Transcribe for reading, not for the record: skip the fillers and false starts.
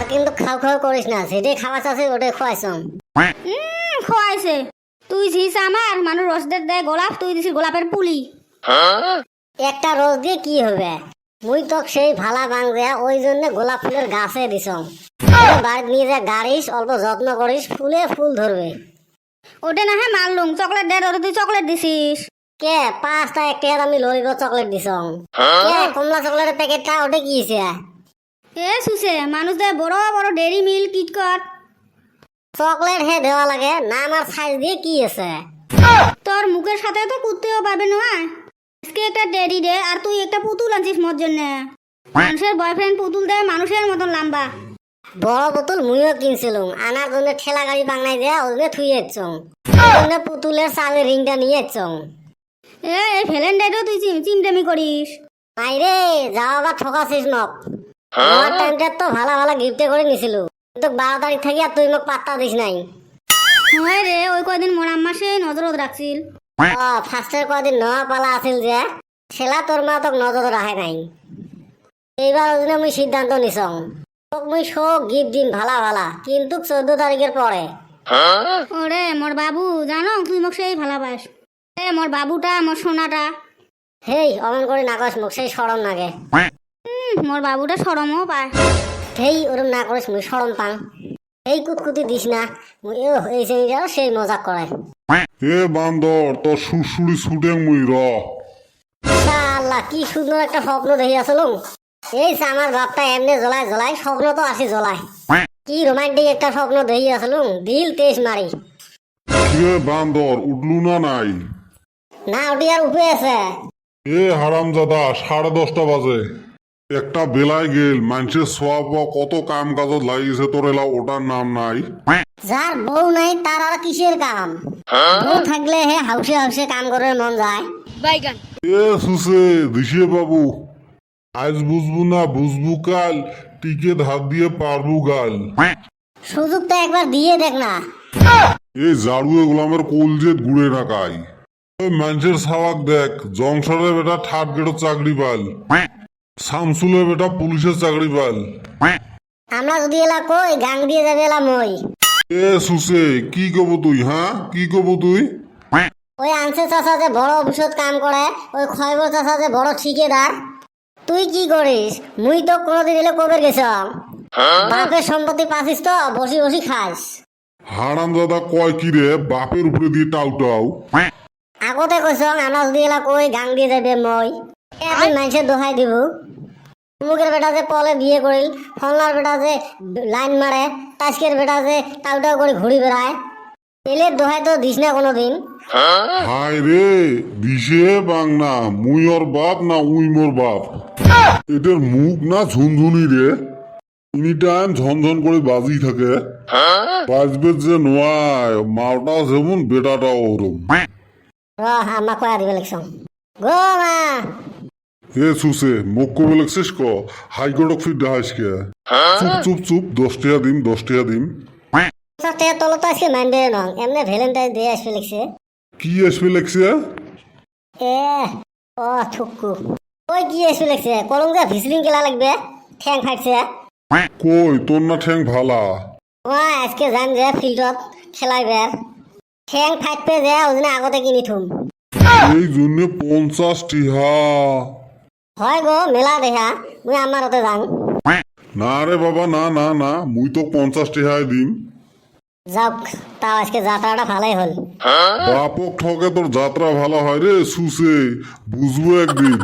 আর কিন্তু খাও খাও করিস না, যেটাই খাওয়া চাচ্ছে ওটাই খোয়াইছম। খোয়াইছে তুই ছিস আমার মানুষ রসদের দেয় গোলাপ, তুই দিছিস গোলাপের পুলি। একটা রোজ দিয়ে কি হবে? মুই তো সেই ভালা বাং দেয়া ওই জন্য গোলাপ ফুলের গাছে দিছম। বাড়ি নিয়ে যা গাড়িস, অল্প যত্ন করিস, ফুলে ফুল ধরবে। ওটা না হ্যাঁ মারলুম, চকলেট দে, ওটা তুই চকলেট দিছিস। কে 5 টাকা কে আমি লরিব চকলেট দিছম। কে কমলা চকলেটের প্যাকেটটা ওটা কি হইছে? এ সুসে মানুষ দেয় বড় বড় ডেরি মিল্ক কিটকট। চকলেট হে দেওয়া লাগে না, আমার সাইজ দিয়ে কি আছে? তোর মুখের সাথে তো কুত্তেও পাবে নয়। আজকে একটা ডেরি দে, আর তুই একটা পুতুল আনছিস মোর জন্য। মানুষের বয়ফ্রেন্ড পুতুল দেয় মানুষের মতন লম্বা। বড় বোতল মুইও কিনছিলুম, আনার জন্য ঠেলা গাড়ি বাংলায় দেয়া ওগুলো থুই এসছং। পুতুলের চালের রিংটা নিয়ে এসছং। এই ফেলেন ডেটও তুই চিমটামি করিস। নাই রে, যাও আবার ঠকাছিস মক। আমার টাইমটা তো ভালো ভালো গিফটে করে নিছিল, কিন্তু 12 তারিখ থেকে আর তুই মোক পাত্তা দিস নাই। হয় রে, ওই কয়দিন মোর আম্মা সে নজরত রাখছিল। ফার্স্টের কদিন নয়া পালা আছিল যে, সেলা তোর মা তোক নজর রাখে নাই। এইবার ওই জন্য মুই সিদ্ধান্ত নিছং, তোক মুই সব গিফট দিন ভালা ভালা, কিন্তু 14 তারিখের পরে। ওরে মোর বাবু, জানো তুই মোক সেই ভালাবাস। মোর বাবুটা, মোর সোনাটা। হেই অমন করে না করিস, মোক সেই সরম লাগে। মোর বাবুটা সরমও পায়। হেই ওরম না করিস, মুই সরম পাং। এই কুতকুতি দিস না, এই শ্রেণীটাও সেই মজাক করে। এ বান্দর তোর সুরসুরি ছুটেং মুই র। আল্লাহ কি সুন্দর একটা স্বপ্ন দেখি আসলুম। এই আমার বাপটা এমনি জ্বলায় জ্বলায়, স্বপ্ন তো আসি জ্বলায়। কি রোমান্টিক একটা স্বপ্ন দেখি আসলুম, দিল তেজ মারি। কিরে বান্দর উঠলু না নাই? না ওটি আর উপে আছে। এ হারামজাদা 10:30 বাজে, একটা বেলায় গেল, মানুষের সোয়াব কত কাম কাজত লাগিয়েছে, তোর এলা ওটার নাম নাই। যার বউ নাই তার আর কিসের কাম? বউ থাকলে হে হাউসে হাউসে কাম করে মন যায়। এ সুসে দিশে বাবু, আজ বুঝবো না বুঝবো কাল, টিকে ধার দিয়ে পারবো গাল। সুযোগটা একবার দিয়ে দেখ না। এই জাড়ুয়ে গোলামের কলজেত গুড়ে রাখাই। ওই মানুষের সাওয়াক দেখ, জংশনে বেটা থার্ড গ্রেডের চাকরি পাল, শামসুলে বেটা পুলিশের চাকরি পাল। আমরা যদি এলা কই গাং দিয়ে যাবে এলা মই। এ সুসে কি কব তুই? হ্যাঁ কি কব তুই? ওই আনসে চাষা যে বড় অফিসত কাম করে, ওই খয়বর চাষা যে বড় ঠিকাদার। তুই কি করিস? মুই তো কোনোদিন এলে কবে গেছ? বাপের সম্পত্তি পাচ্ছিস তো বসি বসি খাস। হারামজাদা কয় কি রে, বাপের উপরে দিয়ে টাউ টাউ। আগতে কইস আমরা যদি এলা কই গাং দিয়ে যাবে মই, তুই মানুষের দোহাই দিব। মুখের বেটা যে পলে বিয়ে করিল, ফলনার বেটা যে লাইন মারে, তাস্কের বেটা যে টাউ টাউ করে ঘুরি বেড়ায়, এলের দোহাই তো দিস না কোনোদিন। হায় রে দিশে বাংনা, মুই ওর বাপ না উই মোর বাপ। এটার মুখ না ঝুনঝুনি রে, এনি টাইম ঝনঝন করে বাজি থাকে। বাজবে যে নয়, মাওটা যেমন বেটাটাও ওরম। আমা কয়া দিবে লিখছং গো মা। হে সুসে মুখ কবে লাগছিস ক, হাইকোর্টক ফির ডাহাইস কে? চুপ চুপ চুপ, 10 টাকা দিম 10 টাকা দিম। তল তো আজকে মানবে নং, এমনি ভ্যালেন্টাইন ডে আসবে লিখছে। কি আসবে লাগছে? এ ও ঠুকু ওই কি আসবে লিখছে, কলঙ্গা ভিসলিং গেলা লাগবে, ঠ্যাং ফাটছে। কই তোর না ঠ্যাং ভালা? ও আজকে যান যে ফিল্ডত খেলাইবে, ঠ্যাং ফাটবে যে ওই দিন আগতে কিনি থুম। এই জন্য 50 টিহা। হয় গো মেলা দেখা, মুই আমার ওতে যাং। না রে বাবা না না না, মুই তো 50 টিহাই দিম। যাক তাও আজকে যাত্রাটা ভালোই হল। বাপক ঠকে তোর যাত্রা ভালো হয় রে সুসে, বুঝবো একদিন।